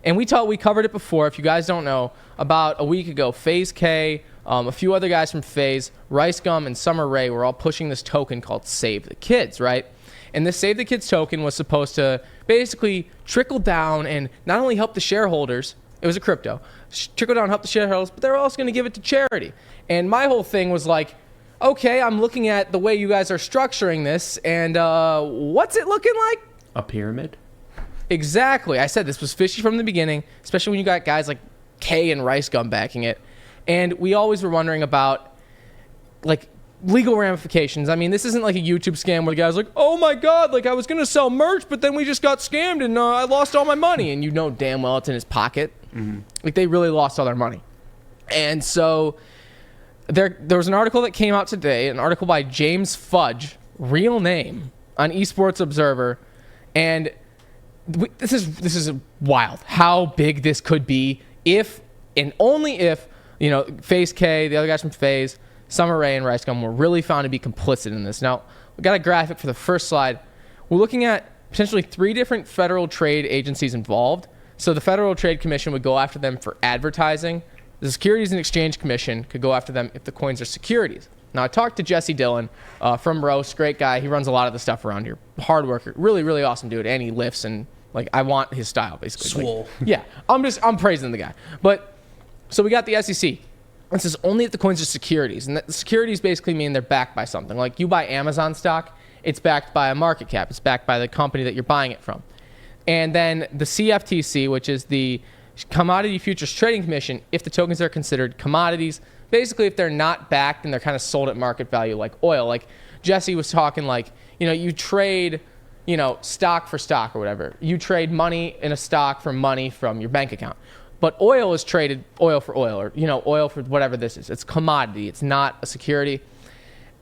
And we covered it before. If you guys don't know, about a week ago, FaZe K, a few other guys from FaZe, Rice Gum, and Summer Rae were all pushing this token called Save the Kids, right? And this Save the Kids token was supposed to basically trickle down and not only help the shareholders, it was a crypto, trickle down, help the shareholders, but they're also going to give it to charity. And my whole thing was like, okay, I'm looking at the way you guys are structuring this, and what's it looking like? A pyramid? Exactly. I said this was fishy from the beginning, especially when you got guys like K and Rice Gum backing it. And we always were wondering about, like, legal ramifications. I mean, this isn't like a YouTube scam where the guy's like, oh my God, like I was going to sell merch, but then we just got scammed and I lost all my money. And you know damn well it's in his pocket. Mm-hmm. Like, they really lost all their money. And so there was an article that came out today, an article by James Fudge, real name, on Esports Observer. And this is wild how big this could be if and only if, you know, FaZe K, the other guys from FaZe, Summer Rae, and Rice Gum were really found to be complicit in this. Now, we got a graphic for the first slide. We're looking at potentially 3 different federal trade agencies involved. So the Federal Trade Commission would go after them for advertising. The Securities and Exchange Commission could go after them if the coins are securities. Now, I talked to Jesse Dillon from Roast, great guy. He runs a lot of the stuff around here. Hard worker, really, really awesome dude. And he lifts, and like, I want his style, basically. Swole. Like, yeah, I'm praising the guy. But so we got the SEC. It says only if the coins are securities. And the securities basically mean they're backed by something. Like, you buy Amazon stock, it's backed by a market cap. It's backed by the company that you're buying it from. And then the CFTC, which is the Commodity Futures Trading Commission, if the tokens are considered commodities, basically if they're not backed and they're kind of sold at market value like oil. Like Jesse was talking, like, you know, you trade, you know, stock for stock or whatever. You trade money in a stock for money from your bank account. But oil is traded oil for oil, or, you know, oil for whatever this is. It's commodity. It's not a security.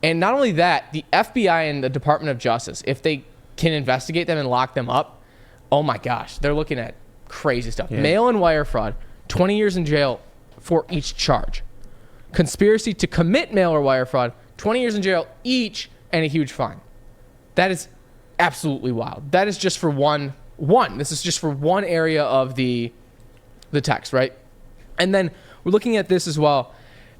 And not only that, the FBI and the Department of Justice, if they can investigate them and lock them up, oh my gosh, they're looking at crazy stuff. Yeah. Mail and wire fraud, 20 years in jail for each charge. Conspiracy to commit mail or wire fraud, 20 years in jail each, and a huge fine. That is absolutely wild. That is just for one. This is just for one area of the text, right? And then we're looking at this as well.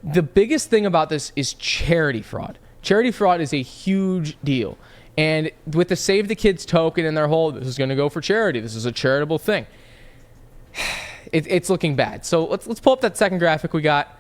The biggest thing about this is charity fraud. Charity fraud is a huge deal. And with the Save the Kids token and their whole, this is going to go for charity, this is a charitable thing, it's looking bad. So let's pull up that second graphic we got.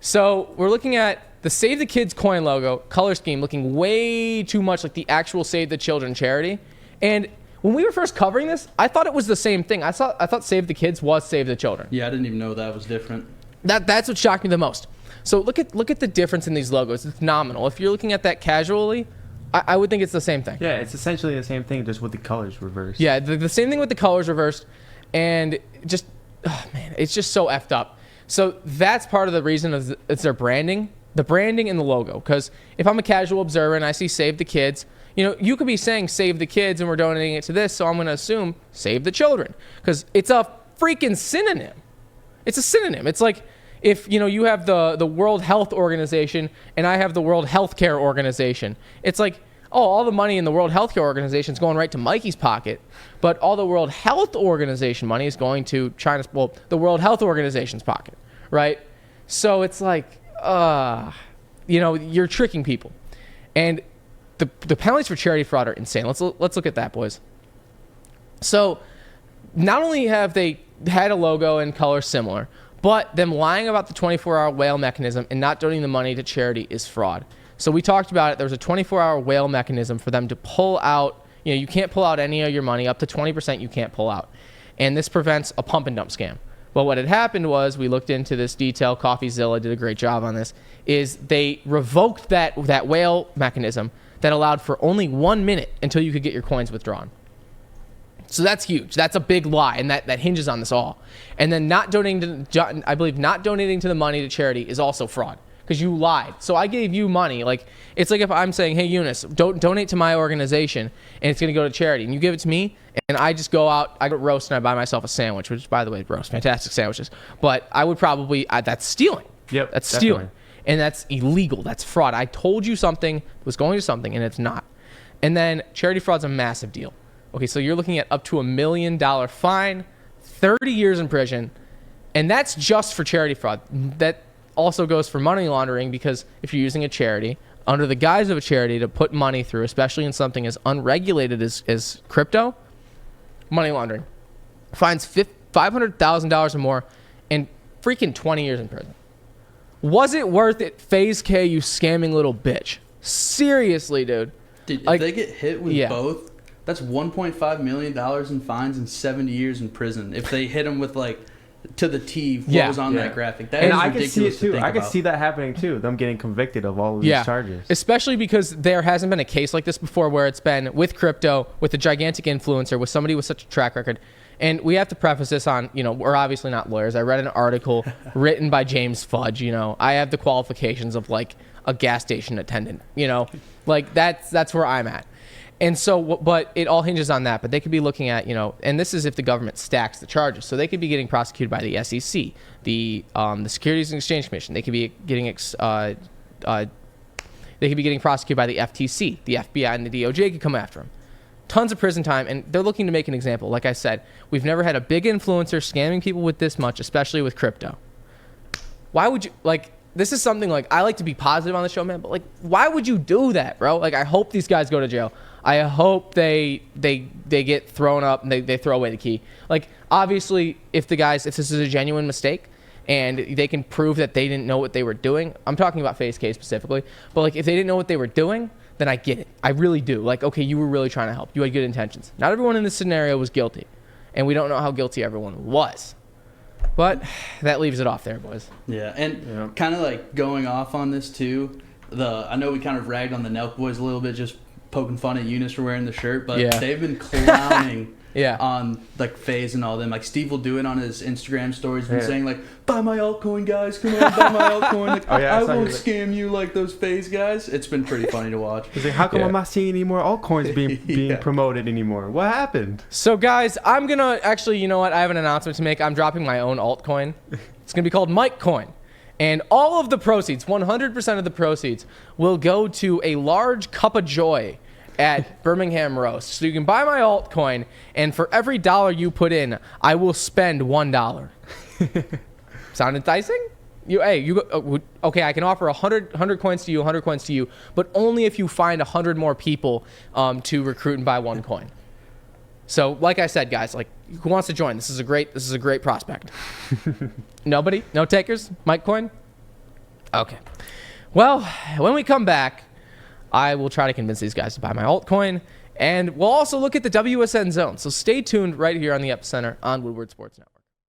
So we're looking at the Save the Kids coin logo, color scheme, looking way too much like the actual Save the Children charity. And when we were first covering this, I thought it was the same thing. I thought Save the Kids was Save the Children. Yeah, I didn't even know that was different. That's what shocked me the most. So look at the difference in these logos. It's nominal. If you're looking at that casually, I would think it's the same thing. Yeah, it's essentially the same thing, just with the colors reversed. Yeah, the same thing with the colors reversed, and just, oh man, it's just so effed up. So that's part of the reason of it's their branding, the branding and the logo. Because if I'm a casual observer and I see Save the Kids, you know, you could be saying Save the Kids and we're donating it to this, so I'm going to assume Save the Children, because it's a freaking synonym. It's a synonym. It's like if, you know, you have the World Health Organization and I have the World Healthcare Organization. It's like, oh, all the money in the World Healthcare Organization is going right to Mikey's pocket, but all the World Health Organization money is going to China's, well, the World Health Organization's pocket, right? So it's like, you know, you're tricking people. And the penalties for charity fraud are insane. Let's look at that, boys. So not only have they had a logo and color similar, but them lying about the 24-hour whale mechanism and not donating the money to charity is fraud. So we talked about it. There was a 24-hour whale mechanism for them to pull out. You know, you can't pull out any of your money. Up to 20% you can't pull out. And this prevents a pump and dump scam. Well, what had happened was, we looked into this detail. CoffeeZilla did a great job on this, is they revoked that whale mechanism that allowed for only 1 minute until you could get your coins withdrawn. So that's huge. That's a big lie, and that hinges on this all. And then not donating to, I believe not donating to the money to charity is also fraud, because you lied. So I gave you money. Like, it's like if I'm saying, hey, Eunice, don't donate to my organization, and it's going to go to charity, and you give it to me, and I just go out, I go to Roast, and I buy myself a sandwich, which, by the way, Roast, fantastic sandwiches. But I would probably, that's stealing. Yep, that's definitely stealing. And that's illegal. That's fraud. I told you something was going to something, and it's not. And then charity fraud's a massive deal. Okay, so you're looking at up to $1 million fine, 30 years in prison, and that's just for charity fraud. That also goes for money laundering, because if you're using a charity under the guise of a charity to put money through, especially in something as unregulated as crypto, money laundering. Fines $500,000 or more and freaking 20 years in prison. Was it worth it, FaZe K, you scamming little bitch? Seriously, dude. Dude, like, if they get hit with both, that's $1.5 million in fines and 70 years in prison. If they hit them with, like, to the T, what was on that graphic. That is I ridiculous can see it too. I can about. see that happening too. Them getting convicted of all of these charges. Especially because there hasn't been a case like this before where it's been with crypto, with a gigantic influencer, with somebody with such a track record. And we have to preface this on, we're obviously not lawyers. I read an article written by James Fudge. I have the qualifications of like a gas station attendant. Like that's where I'm at. And so, but it all hinges on that. But they could be looking at, and this is if the government stacks the charges. So they could be getting prosecuted by the SEC, the Securities and Exchange Commission. They could be getting prosecuted by the FTC, the FBI, and the DOJ could come after them. Tons of prison time, and they're looking to make an example. Like I said, we've never had a big influencer scamming people with this much, especially with crypto. Why would you, this is something I like to be positive on the show, man, but why would you do that, bro? I hope these guys go to jail. I hope they get thrown up and they throw away the key. Obviously, if this is a genuine mistake and they can prove that they didn't know what they were doing, I'm talking about FaZe K specifically, but if they didn't know what they were doing, then I get it. I really do. Okay, you were really trying to help. You had good intentions. Not everyone in this scenario was guilty, and we don't know how guilty everyone was. But that leaves it off there, boys. Yeah, and kind of going off on this too, I know we kind of ragged on the Nelk boys a little bit, just poking fun at Eunice for wearing the shirt, but they've been clowning on FaZe and all them. Steve will do it on his Instagram stories, been saying buy my altcoin, guys, come on, buy my altcoin. I won't scam you like those FaZe guys. It's been pretty funny to watch. He's how come I'm not seeing any more altcoins being promoted anymore? What happened? So guys, I'm gonna actually, I have an announcement to make. I'm dropping my own altcoin. It's gonna be called Mike Coin. And all of the proceeds, 100% of the proceeds, will go to a large cup of joy at Birmingham Roast. So you can buy my altcoin, and for every dollar you put in, I will spend $1. Sound enticing? Okay, I can offer 100 coins to you, 100 coins to you, but only if you find 100 more people to recruit and buy one coin. So, like I said, guys, who wants to join? This is a great prospect. Nobody? No takers? Mike Coin? Okay. Well, when we come back, I will try to convince these guys to buy my altcoin, and we'll also look at the WSN zone. So stay tuned right here on the EpECenter on Woodward Sports Network.